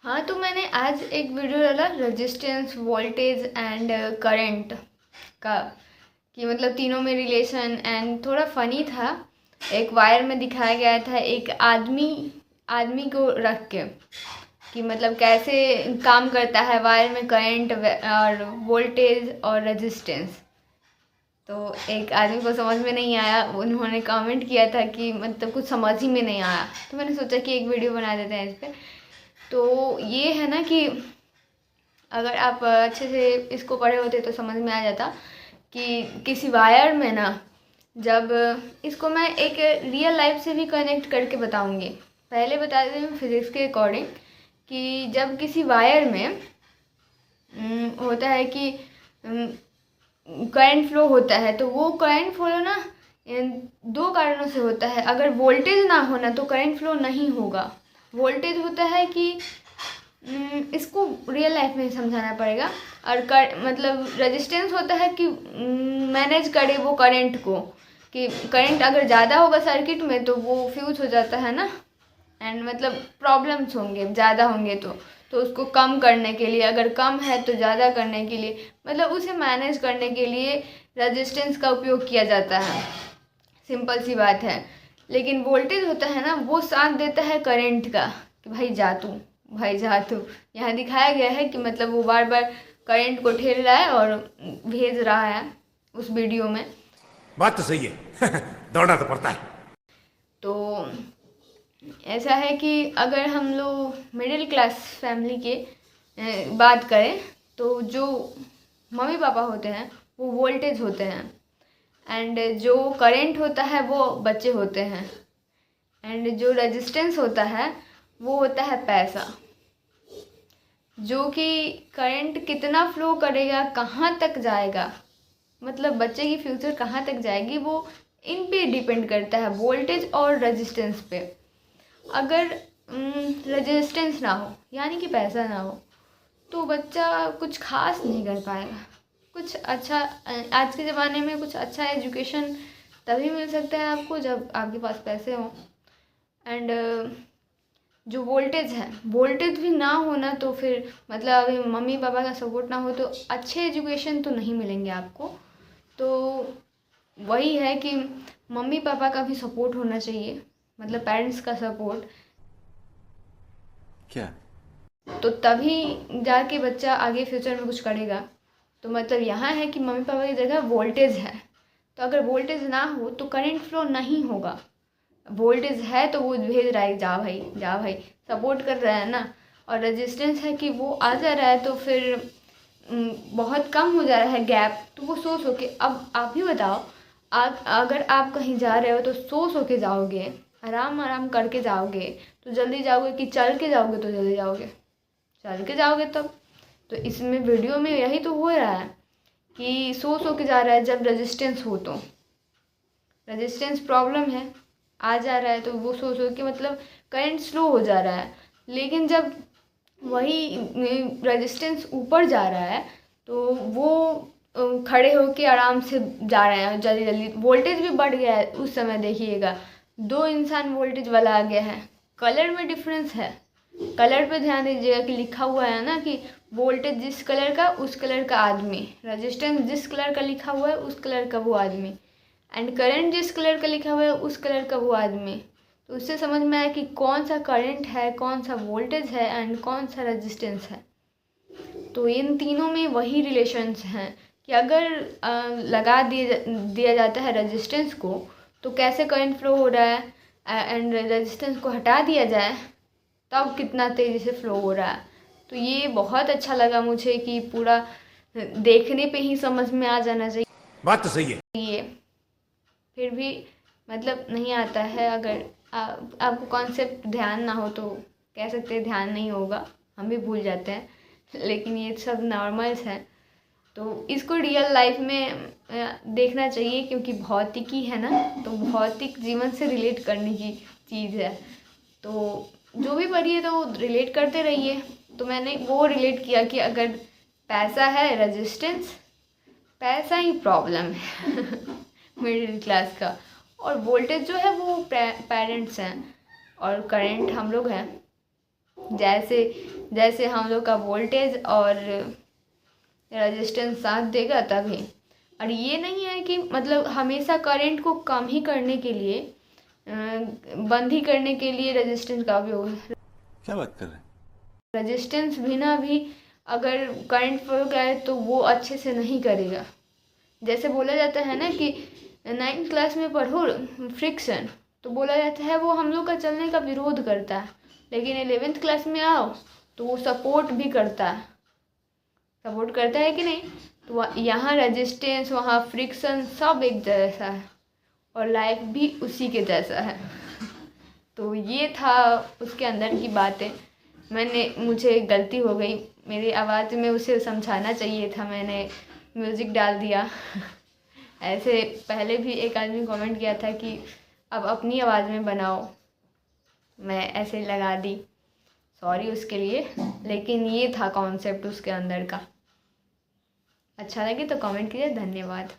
हाँ, तो मैंने आज एक वीडियो डाला रेजिस्टेंस, वोल्टेज एंड करंट का, कि मतलब तीनों में रिलेशन, एंड थोड़ा फ़नी था। एक वायर में दिखाया गया था एक आदमी को रख के, कि मतलब कैसे काम करता है वायर में करंट और वोल्टेज और रेजिस्टेंस। तो एक आदमी को समझ में नहीं आया, उन्होंने कमेंट किया था कि मतलब कुछ समझ ही में नहीं आया। तो मैंने सोचा कि एक वीडियो बना देते हैं इस पर। तो ये है ना कि अगर आप अच्छे से इसको पढ़े होते तो समझ में आ जाता कि किसी वायर में ना, जब इसको मैं एक रियल लाइफ से भी कनेक्ट करके बताऊंगी। पहले बता देती हूँ फिज़िक्स के अकॉर्डिंग, कि जब किसी वायर में होता है कि करंट फ्लो होता है, तो वो करंट फ्लो ना दो कारणों से होता है। अगर वोल्टेज ना होना तो करंट फ्लो नहीं होगा। वोल्टेज होता है कि इसको रियल लाइफ में समझाना पड़ेगा। और मतलब रेजिस्टेंस होता है कि मैनेज करे वो करंट को, कि करंट अगर ज़्यादा होगा सर्किट में तो वो फ्यूज हो जाता है ना, एंड मतलब प्रॉब्लम्स होंगे, ज़्यादा होंगे तो उसको कम करने के लिए, अगर कम है तो ज़्यादा करने के लिए, मतलब उसे मैनेज करने के लिए रेजिस्टेंस का उपयोग किया जाता है। सिंपल सी बात है। लेकिन वोल्टेज होता है ना, वो साथ देता है करंट का, कि भाई जा तू, भाई जा तू। यहाँ दिखाया गया है कि मतलब वो बार बार करंट को ठेल रहा है और भेज रहा है उस वीडियो में। बात तो सही है। दौड़ना तो पड़ता है। तो ऐसा है कि अगर हम लोग मिडिल क्लास फैमिली के बात करें, तो जो मम्मी पापा होते हैं वो वोल्टेज होते हैं, एंड जो करंट होता है वो बच्चे होते हैं, एंड जो रेजिस्टेंस होता है वो होता है पैसा। जो कि करंट कितना फ्लो करेगा, कहाँ तक जाएगा, मतलब बच्चे की फ्यूचर कहाँ तक जाएगी, वो इन पे डिपेंड करता है, वोल्टेज और रेजिस्टेंस पे। अगर रेजिस्टेंस ना हो यानी कि पैसा ना हो, तो बच्चा कुछ खास नहीं कर पाएगा। कुछ अच्छा आज के ज़माने में कुछ अच्छा एजुकेशन तभी मिल सकता है आपको जब आपके पास पैसे हों। एंड जो वोल्टेज है, वोल्टेज भी ना होना तो फिर मतलब अभी मम्मी पापा का सपोर्ट ना हो तो अच्छे एजुकेशन तो नहीं मिलेंगे आपको। तो वही है कि मम्मी पापा का भी सपोर्ट होना चाहिए, मतलब पेरेंट्स का सपोर्ट, क्या? तो तभी जाके बच्चा आगे फ्यूचर में कुछ करेगा। तो मतलब यहाँ है कि मम्मी पापा की जगह वोल्टेज है, तो अगर वोल्टेज ना हो तो करंट फ्लो नहीं होगा। वोल्टेज है तो वो भेज रहा है, जा भाई जा भाई, सपोर्ट कर रहा है ना। और रेजिस्टेंस है कि वो आ जा रहा है तो फिर बहुत कम हो जा रहा है गैप, तो वो सो के, अब आप ही बताओ, अगर आप कहीं जा रहे हो तो सो के जाओगे, आराम आराम करके जाओगे तो जल्दी जाओगे, कि चल के जाओगे तो जल्दी जाओगे? चल के जाओगे तब। तो इसमें वीडियो में यही तो हो रहा है कि सो के जा रहा है। जब रेजिस्टेंस हो तो रेजिस्टेंस प्रॉब्लम है, आ जा रहा है तो वो सो के मतलब करंट स्लो हो जा रहा है। लेकिन जब वही रेजिस्टेंस ऊपर जा रहा है तो वो खड़े होके आराम से जा रहे हैं जल्दी जल्दी, वोल्टेज भी बढ़ गया है। उस समय देखिएगा दो इंसान वोल्टेज वाला आ गया है, कलर में डिफरेंस है। कलर पे ध्यान दीजिएगा कि लिखा हुआ है ना कि वोल्टेज जिस कलर का उस कलर का आदमी, रेजिस्टेंस जिस कलर का लिखा हुआ है उस कलर का वो आदमी, एंड करंट जिस कलर का लिखा हुआ है उस कलर का वो आदमी। तो उससे समझ में आया कि कौन सा करंट है, कौन सा वोल्टेज है, एंड कौन सा रेजिस्टेंस है। तो इन तीनों में वही रिलेशंस हैं कि अगर लगा दिया जाता है रेजिस्टेंस को तो कैसे करंट फ्लो हो रहा है, एंड रेजिस्टेंस को हटा दिया जाए तब कितना तेज़ी से फ्लो हो रहा है। तो ये बहुत अच्छा लगा मुझे कि पूरा देखने पे ही समझ में आ जाना चाहिए। बात तो सही है। फिर भी मतलब नहीं आता है। अगर आपको कॉन्सेप्ट ध्यान ना हो तो कह सकते हैं ध्यान नहीं होगा, हम भी भूल जाते हैं, लेकिन ये सब नॉर्मल्स हैं। तो इसको रियल लाइफ में देखना चाहिए, क्योंकि भौतिकी है ना, तो भौतिक जीवन से रिलेट करने की चीज़ है। तो जो भी पढ़िए तो रिलेट करते रहिए। तो मैंने वो रिलेट किया कि अगर पैसा है, रेजिस्टेंस, पैसा ही प्रॉब्लम है मिडिल क्लास का, और वोल्टेज जो है वो पेरेंट्स हैं, और करंट हम लोग हैं। जैसे जैसे हम लोग का वोल्टेज और रेजिस्टेंस साथ देगा तभी। और ये नहीं है कि मतलब हमेशा करंट को कम ही करने के लिए बंद ही करने के लिए रेजिस्टेंस का उपयोग। क्या बात कर रहे हैं? रेजिस्टेंस बिना भी अगर करंट फ्लो करे तो वो अच्छे से नहीं करेगा। जैसे बोला जाता है ना कि 9th क्लास में पढ़ो फ्रिक्शन, तो बोला जाता है वो हम लोग का चलने का विरोध करता है, लेकिन 11th क्लास में आओ तो वो सपोर्ट भी करता है। सपोर्ट करता है कि नहीं? तो यहाँ रेजिस्टेंस, वहाँ फ्रिक्शन सब एक जैसा है और लाइफ भी उसी के जैसा है। तो ये था उसके अंदर की बातें। मुझे गलती हो गई, मेरी आवाज़ में उसे समझाना चाहिए था, मैंने म्यूज़िक डाल दिया। ऐसे पहले भी एक आदमी कमेंट किया था कि अब अपनी आवाज़ में बनाओ, मैं ऐसे लगा दी, सॉरी उसके लिए। लेकिन ये था कॉन्सेप्ट उसके अंदर का। अच्छा लगे तो कमेंट कीजिए। धन्यवाद।